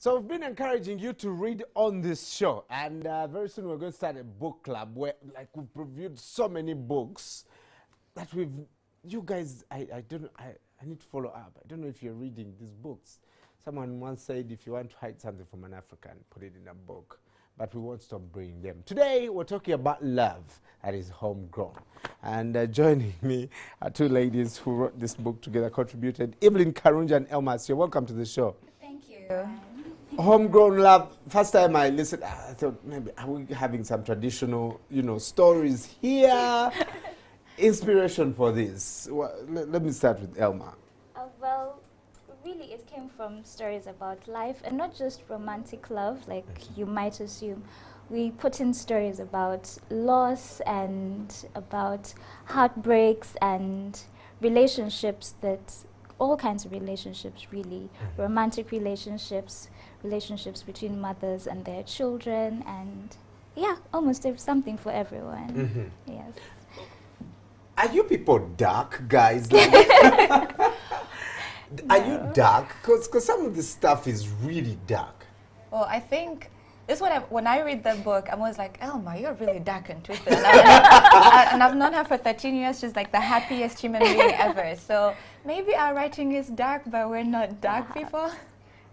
So we've been encouraging you to read on this show, and very soon we're going to start a book club where, like, we've reviewed so many books that you guys, I don't know, I need to follow up. I don't know if you're reading these books. Someone once said, if you want to hide something from an African, put it in a book. But we won't stop bringing them. Today, we're talking about love that is homegrown. And joining me are two ladies who wrote this book together, contributed, Evelyn Karunja and Elma. So welcome to the show. Thank you. Homegrown love. First time I listened, I thought maybe are we having some traditional, stories here? Inspiration for this. Well, let me start with Elma. Well, really it came from stories about life, and not just romantic love, like you might assume. We put in stories about loss and about heartbreaks and relationships, that all kinds of relationships, really. Romantic relationships, relationships between mothers and their children, and yeah, almost something for everyone. Yes. Are you people dark, guys? Are you dark? Because some of this stuff is really dark. Well, I think this when I read the book, I'm always like, Elma, you're really dark and twisted. And I've known her for 13 years. She's like the happiest human being ever. So maybe our writing is dark, but we're not dark people.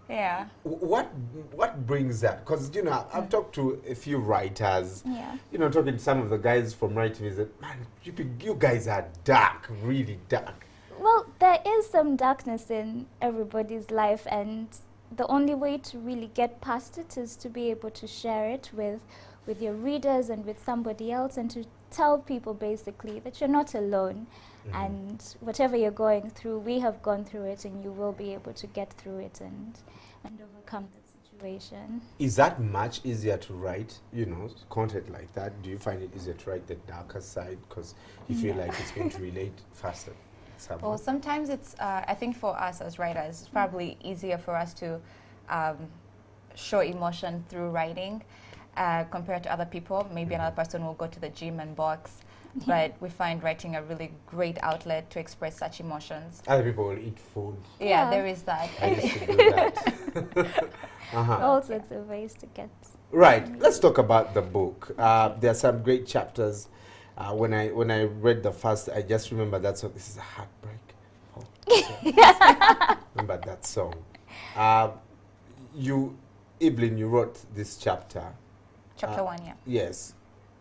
Yeah. What brings that? Because, I've talked to a few writers, Yeah. Talking to some of the guys from writing, is that, man, you guys are dark, really dark. Well, there is some darkness in everybody's life, and the only way to really get past it is to be able to share it with your readers and with somebody else, and to tell people basically that you're not alone. And whatever you're going through, we have gone through it, and you will be able to get through it and overcome that situation. Is that much easier to write, content like that? Do you find it easier to write the darker side because you feel like it's going to relate faster? Somehow? Well, sometimes it's, I think for us as writers, it's probably easier for us to show emotion through writing compared to other people. Maybe another person will go to the gym and box. But we find writing a really great outlet to express such emotions. Other people will eat food. Yeah, there is that. I used to do that. All sorts of ways to get. Right. Let's talk about the book. There are some great chapters. When I read the first, I just remember that song. This is a heartbreak. Remember that song. Evelyn, you wrote this chapter. Chapter 1, yeah. Yes.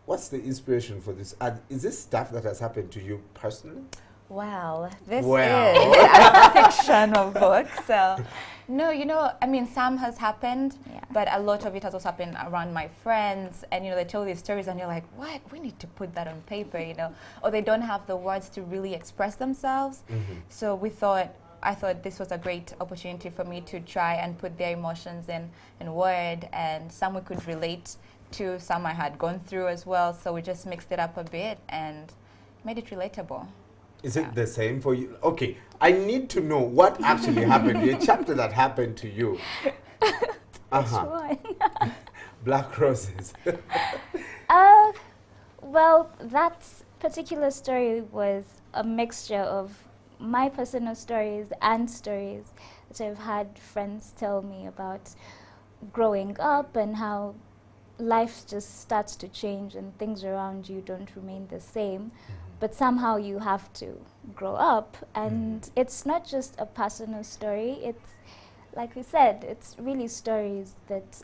What's the inspiration for this? Is this stuff that has happened to you personally? Well, this is a fictional book. So, no, I mean, some has happened, but a lot of it has also happened around my friends. And, they tell these stories and you're like, what? We need to put that on paper, Or they don't have the words to really express themselves. So I thought this was a great opportunity for me to try and put their emotions in word, and some we could relate to, some I had gone through as well. So we just mixed it up a bit and made it relatable. Is it the same for you? Okay, I need to know what actually happened. A chapter that happened to you. Black Roses. Well, that particular story was a mixture of my personal stories and stories that I've had friends tell me about growing up, and how life just starts to change and things around you don't remain the same. But somehow you have to grow up, and it's not just a personal story. It's, like we said, it's really stories that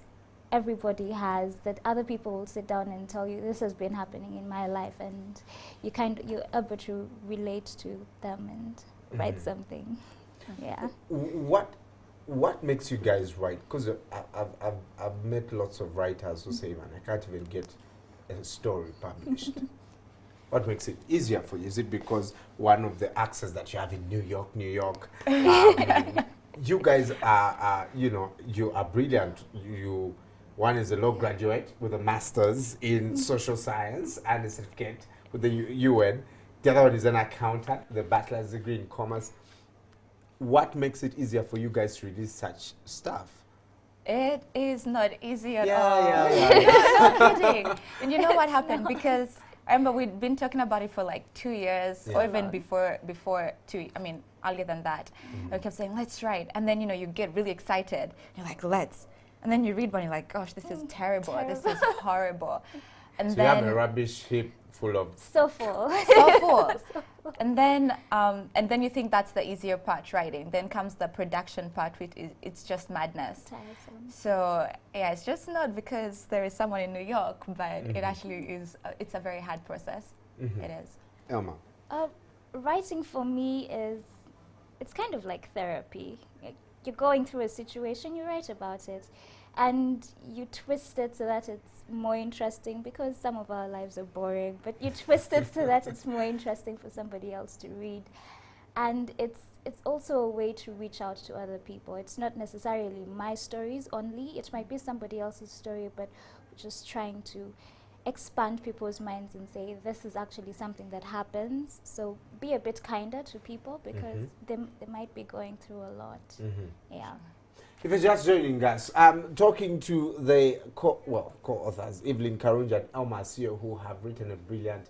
everybody has, that other people will sit down and tell you, this has been happening in my life, and you're able to relate to them and write something. Yeah. What makes you guys write? Because I've met lots of writers who say, man, I can't even get a story published. What makes it easier for you? Is it because one of the access that you have in New York? You guys are, you are brilliant. One is a law graduate with a master's in social science and a certificate with the UN. The other one is an accountant with a bachelor's degree in commerce. What makes it easier for you guys to release such stuff? It is not easy at all. I'm not kidding. And you know what happened? Because I remember we'd been talking about it for like 2 years, or even before earlier than that. I kept saying, let's write. And then, you get really excited. You're like, let's. And then you read one, you're like, gosh, this is terrible. This is horrible. And so then you have a rubbish heap full of... So full. So full. And then you think that's the easier part, writing. Then comes the production part, which is, it's just madness. Tiresome. So yeah, it's just not because there is someone in New York, but it actually is, it's a very hard process. It is. Elma. Writing for me it's kind of like therapy. You're going through a situation, you write about it. And you twist it so that it's more interesting, because some of our lives are boring, but you twist it so that it's more interesting for somebody else to read. And it's also a way to reach out to other people. It's not necessarily my stories only. It might be somebody else's story, but we're just trying to expand people's minds and say, this is actually something that happens. So be a bit kinder to people, because they might be going through a lot. Yeah. If you're just joining us, I'm talking to the co-authors, Evelyn Karunja and Elma Asio, who have written a brilliant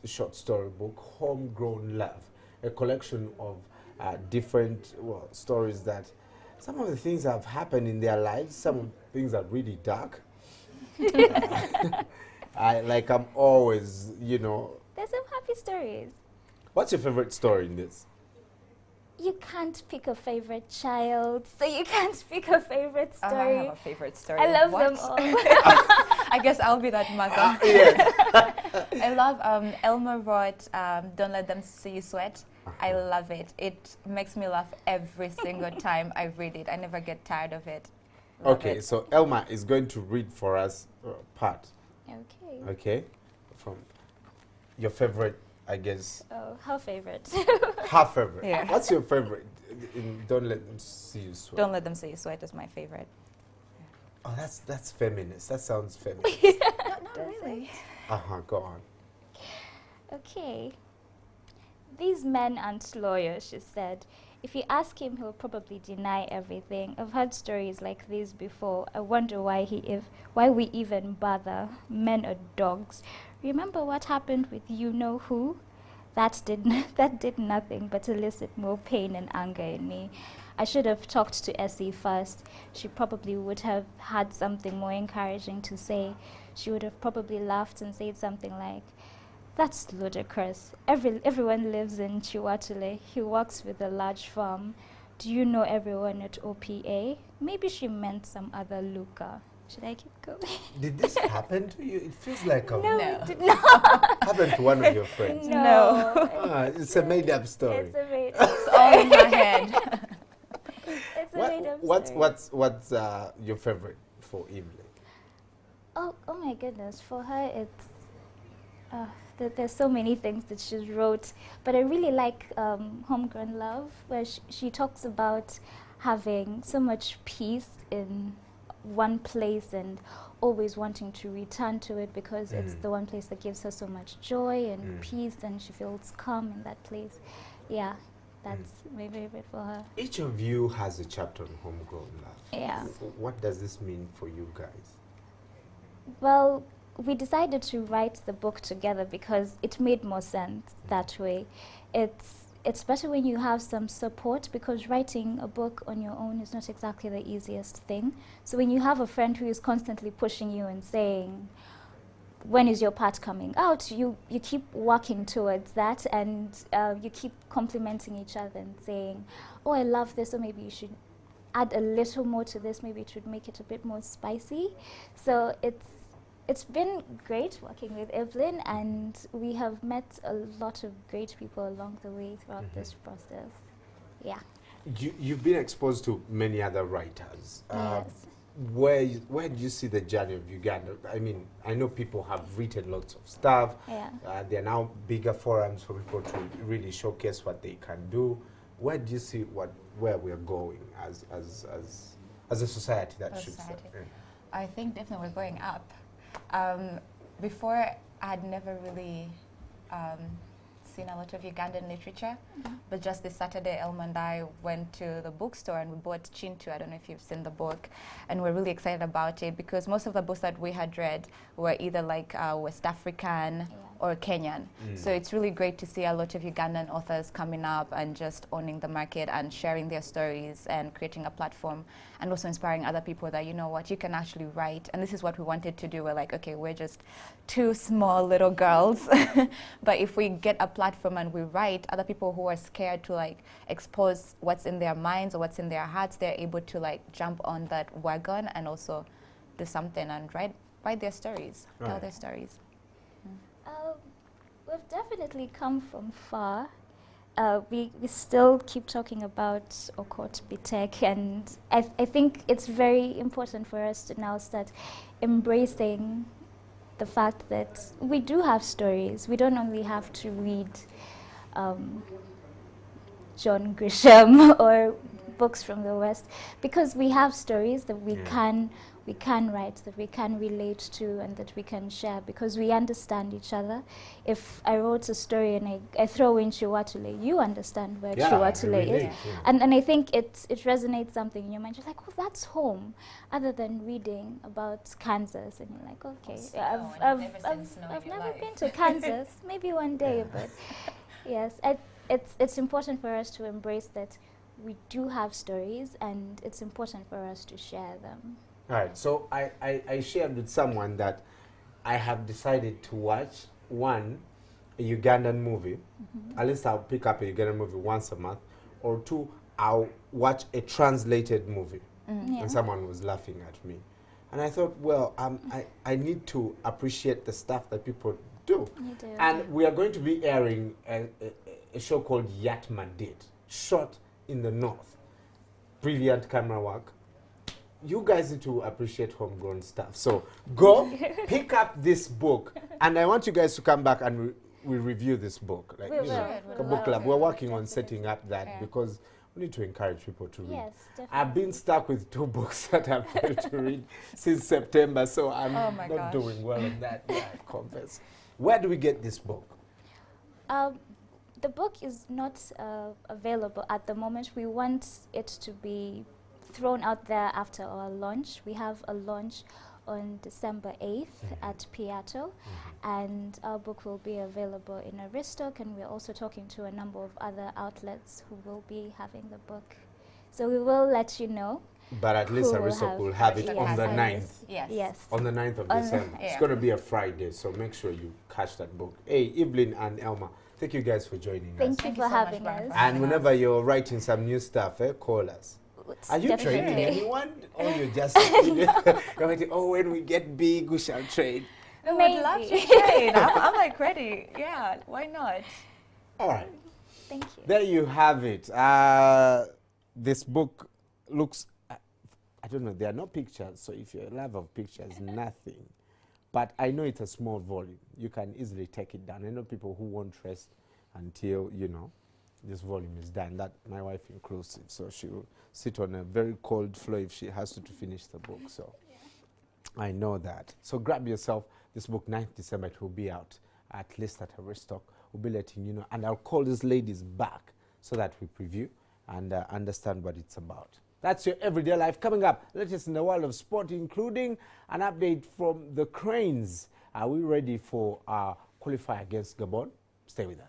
short story book, Homegrown Love, a collection of different stories that some of the things have happened in their lives, some of the things are really dark. I'm always, There's some happy stories. What's your favorite story in this? You can't pick a favorite child, so you can't pick a favorite story. I have a favorite story. I love them all. I guess I'll be that mother. I love Elma wrote Don't Let Them See You Sweat. I love it. It makes me laugh every single time I read it. I never get tired of it. Okay, so Elma is going to read for us part. Okay. Okay, from your favorite, I guess. Oh, her favorite. Her favorite. Yeah. What's your favorite in Don't Let Them See You Sweat? Don't Let Them See You Sweat is my favorite. Oh, that's feminist. That sounds feminist. Not really. Go on. Okay. These men aren't lawyers, she said. If you ask him, he'll probably deny everything. I've heard stories like these before. I wonder why we even bother. Men are dogs. Remember what happened with you-know-who? That did nothing but elicit more pain and anger in me. I should have talked to Essie first. She probably would have had something more encouraging to say. She would have probably laughed and said something like, "That's ludicrous. Everyone lives in Chihuatule. He works with a large firm. Do you know everyone at OPA?" Maybe she meant some other Luca. Should I keep going? Did this happen to you? It feels like No, No. it did not. happened to one of your friends. No. It's a made-up story. It's a made It's all in my head. It's a made-up story. What's your favorite for Evelyn? Oh my goodness. For her, it's there's so many things that she wrote, but I really like Homegrown Love, where she talks about having so much peace in one place and always wanting to return to it, because it's the one place that gives her so much joy and peace, and she feels calm in that place. Yeah, that's my favorite for her. Each of you has a chapter on Homegrown Love. Yeah. What does this mean for you guys? Well, we decided to write the book together because it made more sense that way. It's better when you have some support, because writing a book on your own is not exactly the easiest thing. So when you have a friend who is constantly pushing you and saying, when is your part coming out, you keep working towards that, and you keep complimenting each other and saying, oh, I love this, or maybe you should add a little more to this, maybe it would make it a bit more spicy. So it's been great working with Evelyn, and we have met a lot of great people along the way throughout this process. Yeah. You've been exposed to many other writers. Yes. Where do you see the journey of Uganda? I mean, I know people have written lots of stuff. Yeah. There are now bigger forums for people to really showcase what they can do. Where do you see where we're going as a society that should serve? I think definitely we're going up. Before, I had never really seen a lot of Ugandan literature, but just this Saturday, Elma and I went to the bookstore and we bought Chintu. I don't know if you've seen the book, and we're really excited about it because most of the books that we had read were either like West African or Kenyan. So it's really great to see a lot of Ugandan authors coming up and just owning the market and sharing their stories and creating a platform, and also inspiring other people that, you know what, you can actually write. And this is what we wanted to do. We're like, okay, we're just two small little girls, but if we get a platform and we write, other people who are scared to like expose what's in their minds or what's in their hearts, they're able to like jump on that wagon and also do something and write their stories, tell their stories. We've definitely come from far. We still keep talking about Okot Bitek, and I think it's very important for us to now start embracing the fact that we do have stories. We don't only have to read John Grisham or books from the West, because we have stories that we can write, that we can relate to, and that we can share, because we understand each other. If I wrote a story and I throw in Chiwatule, you understand where Chiwatule is. And I think it resonates something in your mind. You're like, oh, that's home. Other than reading about Kansas, and you're like, okay, I've never been to Kansas. Maybe one day, but yes, it's important for us to embrace that we do have stories, and it's important for us to share them. All right, so I shared with someone that I have decided to watch a Ugandan movie. At least I'll pick up a Ugandan movie once a month, or two, I'll watch a translated movie. And someone was laughing at me. And I thought, well, I need to appreciate the stuff that people do. You do. And we are going to be airing a show called Yatmadit, shot in the north. Brilliant camera work. You guys need to appreciate homegrown stuff. So go pick up this book, and I want you guys to come back and we review this book. Like, a book club. We're working on setting up that because we need to encourage people to read. Yes, definitely. I've been stuck with 2 books that I've failed to read since September, so I'm not doing well in that, I confess. Where do we get this book? The book is not available at the moment. We want it to be thrown out there after our launch. We have a launch on December 8th at Piatto, and our book will be available in Aristoc, and we're also talking to a number of other outlets who will be having the book. So we will let you know. But at least Aristoc will have it on the 9th. Yes. On the 9th of December. It's going to be a Friday, so make sure you catch that book. Hey, Evelyn and Elma, thank you guys for joining us. Thank you for having us. And whenever you're writing some new stuff, call us. Are you training anyone? Or you're just going, oh, when we get big, we shall trade? No, I'd love to trade. I'm like ready. Yeah, why not? All right. Thank you. There you have it. This book looks, I don't know, there are no pictures, so if you're a lover of pictures, nothing. But I know it's a small volume. You can easily take it down. I know people who won't rest until, this volume is done. That my wife inclusive, so she will sit on a very cold floor if she has to finish the book. So I know that. So grab yourself this book. 9th December it will be out, at least at Aristoc. We'll be letting you know, and I'll call these ladies back so that we preview and understand what it's about. That's your everyday life. Coming up, latest in the world of sport, including an update from the Cranes. Are we ready for our qualifier against Gabon? Stay with us.